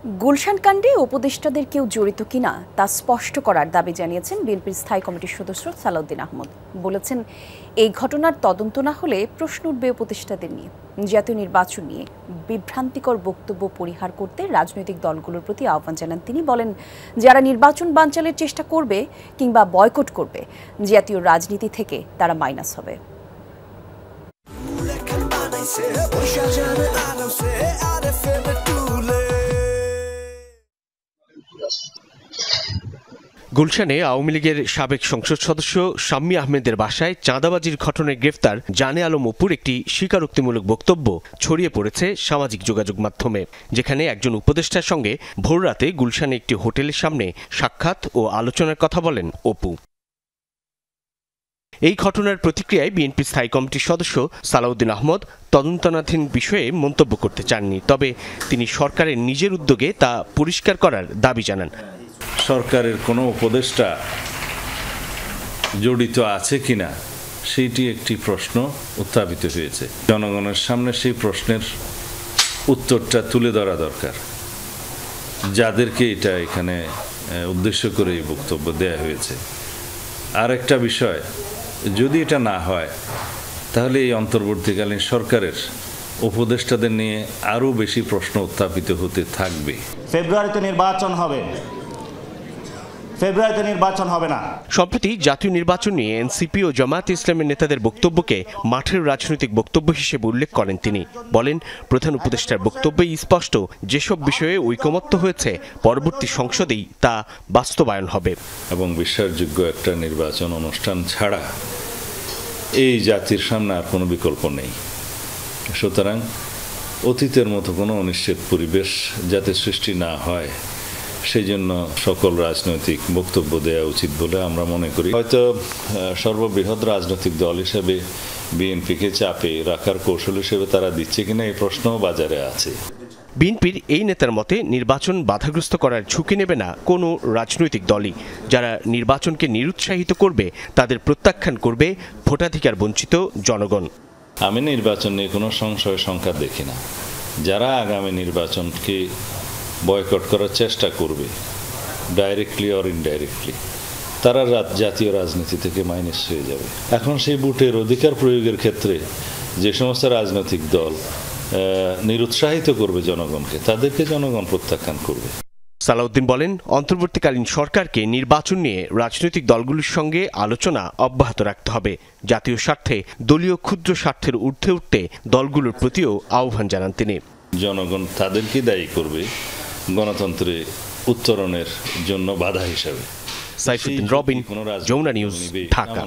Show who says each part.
Speaker 1: গুলশান কাণ্ডে উপদেষ্টাদের কেউ জড়িত কিনা তা স্পষ্ট করার দাবি জানিয়েছেন বিএনপির স্থায়ী কমিটির সদস্য সালাউদ্দিন আহমদ। বলেছেন, এই ঘটনার তদন্ত না হলে প্রশ্ন উঠবে উপদেষ্টাদের নিয়ে। জাতীয় নির্বাচন নিয়ে বিভ্রান্তিকর বক্তব্য পরিহার করতে রাজনৈতিক দলগুলোর প্রতি আহ্বান জানান তিনি। বলেন, যারা নির্বাচন বানচালের চেষ্টা করবে কিংবা বয়কট করবে, জাতীয় রাজনীতি থেকে তারা মাইনাস হবে।
Speaker 2: গুলশানে আওয়ামী লীগের সাবেক সংসদ সদস্য শাম্মী আহমেদের বাসায় চাঁদাবাজির ঘটনায় গ্রেফতার জানে আলম অপুর একটি স্বীকারোক্তিমূলক বক্তব্য ছড়িয়ে পড়েছে সামাজিক যোগাযোগ মাধ্যমে, যেখানে একজন উপদেষ্টার সঙ্গে ভোররাতে গুলশানে একটি হোটেলের সামনে সাক্ষাৎ ও আলোচনার কথা বলেন অপু। এই ঘটনার প্রতিক্রিয়ায় বিএনপির স্থায়ী কমিটির সদস্য সালাউদ্দিন আহমদ তদন্তনাধীন বিষয়ে মন্তব্য করতে চাননি, তবে তিনি সরকারের নিজের উদ্যোগে তা পরিষ্কার করার দাবি জানান।
Speaker 3: সরকারের কোনো উপদেষ্টা জড়িত আছে কিনা সেইটি একটি প্রশ্ন উত্থাপিত হয়েছে। জনগণের সামনে সেই প্রশ্নের উত্তরটা তুলে ধরা দরকার। যাদেরকে এটা এখানে উদ্দেশ্য করে এই বক্তব্য দেয়া হয়েছে। আর একটা বিষয়, যদি এটা না হয় তাহলে এই অন্তর্বর্তীকালীন সরকারের উপদেষ্টাদের নিয়ে আরও বেশি প্রশ্ন উত্থাপিত হতে থাকবে।
Speaker 4: ফেব্রুয়ারিতে নির্বাচন হবে না।
Speaker 2: সম্প্রতি জাতীয় নির্বাচন নিয়ে এনসিপি ও জামায়াতে ইসলামের নেতাদের বক্তব্যকে মাঠের রাজনৈতিক বক্তব্য হিসেবে উল্লেখ করেন তিনি। বলেন, প্রধান উপদেষ্টার বক্তব্যেই স্পষ্ট যেসব বিষয়ে ঐকমত্য হয়েছে পরবর্তী সংসদেই তা বাস্তবায়ন হবে।
Speaker 3: এবং বিশ্বাসযোগ্য একটা নির্বাচন অনুষ্ঠান ছাড়া এই জাতির সামনে আর কোনো বিকল্প নেই। সুতরাং অতীতের মতো কোনো অনিশ্চিত পরিবেশ যাতে সৃষ্টি না হয় সেই জন্য সকল রাজনৈতিক বক্তব্য দেওয়া উচিত বলে আমরা মনে করি। হয়তো সর্ববৃহৎ রাজনৈতিক দল হিসেবে বিএনপিকে চাপে রাখার কৌশল হিসেবে তারা দিচ্ছে কিনা এই প্রশ্নও বাজারে আছে।
Speaker 2: বিএনপির এই নেতার মতে নির্বাচন বাধাগ্রস্ত করার ঝুঁকি নেবে না কোনো রাজনৈতিক দলই। যারা নির্বাচনকে নিরুৎসাহিত করবে তাদের প্রত্যাখ্যান করবে ভোটাধিকার বঞ্চিত জনগণ।
Speaker 3: আমি নির্বাচন নিয়ে কোনো সংশয় শঙ্কা দেখি না। যারা আগামী নির্বাচনকে বয়কট করার চেষ্টা করবে ডাইরেক্টলি অর ইনডাইরেক্টলি, তারা জাতীয় রাজনীতি থেকে মাইনাস হয়ে যাবে। এখন সেই ভোটের অধিকার প্রয়োগের ক্ষেত্রে যে সমস্ত রাজনৈতিক দল নিরুৎসাহিত করবে জনগণকে, তাদেরকে জনগণ প্রত্যাখ্যান করবে।
Speaker 2: সালাউদ্দিন বলেন, অন্তর্বর্তীকালীন সরকারকে নির্বাচন নিয়ে রাজনৈতিক দলগুলোর সঙ্গে আলোচনা অব্যাহত রাখতে হবে। জাতীয় স্বার্থে দলীয় ক্ষুদ্র স্বার্থের ঊর্ধ্বে উঠতে দলগুলোর প্রতিও আহ্বান জানান তিনি।
Speaker 3: জনগণ তাদেরকে দায়ী করবে গণতন্ত্রে উত্তরণের জন্য বাধা হিসাবে।
Speaker 2: সাইফুদ্দিন রবিন, যমুনা নিউজ, ঢাকা।